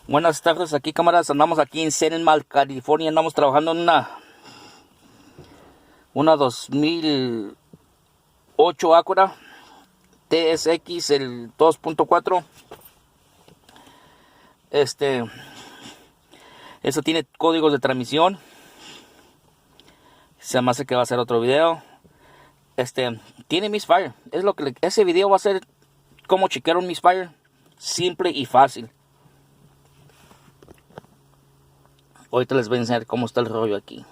Buenas tardes, aquí cámaras, andamos aquí en Serenmal, California, andamos trabajando en una 2008 Acura TSX, el 2.4. Eso tiene códigos de transmisión. Se me hace que va a ser otro video. Tiene misfire. Ese video va a ser cómo chequear un misfire, simple y fácil. Ahorita les voy a enseñar cómo está el rollo aquí.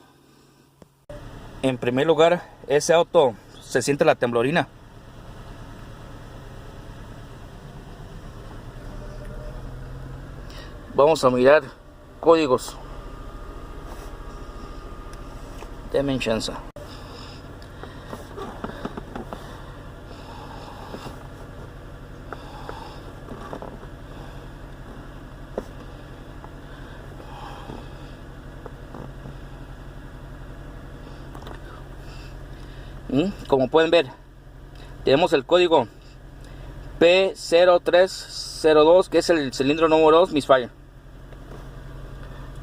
En primer lugar, ese auto se siente la temblorina. Vamos a mirar códigos. Denme chance. Como pueden ver, tenemos el código P0302, que es el cilindro número 2 misfire.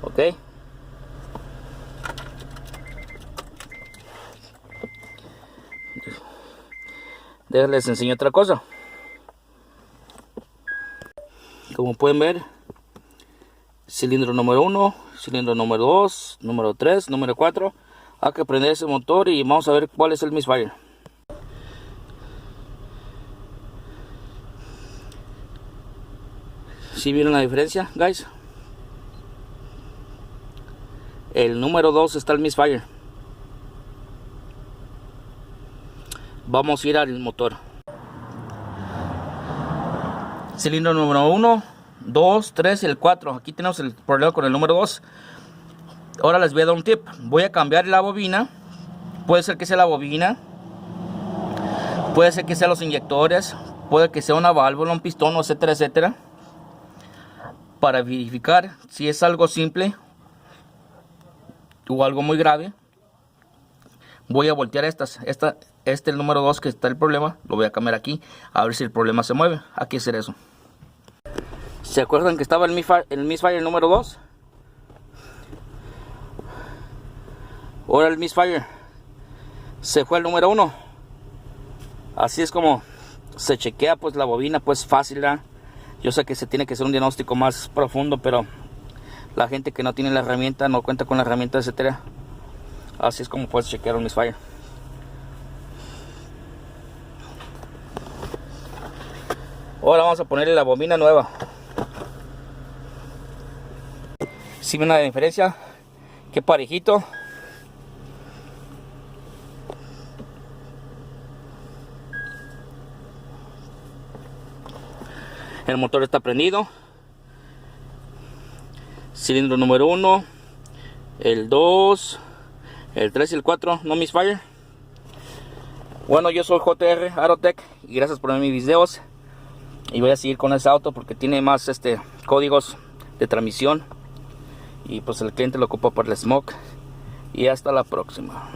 Ok, les enseño otra cosa. Como pueden ver, cilindro número 1, cilindro número 2, número 3, número 4. Hay que prender ese motor y vamos a ver cuál es el misfire. ¿Sí vieron la diferencia, guys? El número 2 está el misfire. Vamos a ir al motor. Cilindro número 1, 2, 3 y el 4. Aquí tenemos el problema con el número 2. Ahora les voy a dar un tip. Voy a cambiar la bobina. Puede ser que sea la bobina, puede ser que sean los inyectores, puede que sea una válvula, un pistón, etcétera, etcétera. Para verificar si es algo simple o algo muy grave, voy a voltear el número 2 que está el problema, lo voy a cambiar aquí, a ver si el problema se mueve. Hay que hacer eso. ¿Se acuerdan que estaba el misfire número 2? Ahora el misfire se fue al número 1. Así es como se chequea pues la bobina, pues fácil, ¿verdad? Yo sé que se tiene que hacer un diagnóstico más profundo, pero la gente que no tiene la herramienta, no cuenta con la herramienta, etcétera, así es como puedes chequear un misfire. Ahora vamos a ponerle la bobina nueva. ¿Sí ven la diferencia? Qué parejito. El motor está prendido. Cilindro número 1, el 2, el 3 y el 4, no misfire. Bueno, yo soy JR Aerotech y gracias por ver mis videos. Y voy a seguir con ese auto porque tiene más códigos de transmisión. Y pues el cliente lo ocupa por el smoke. Y hasta la próxima.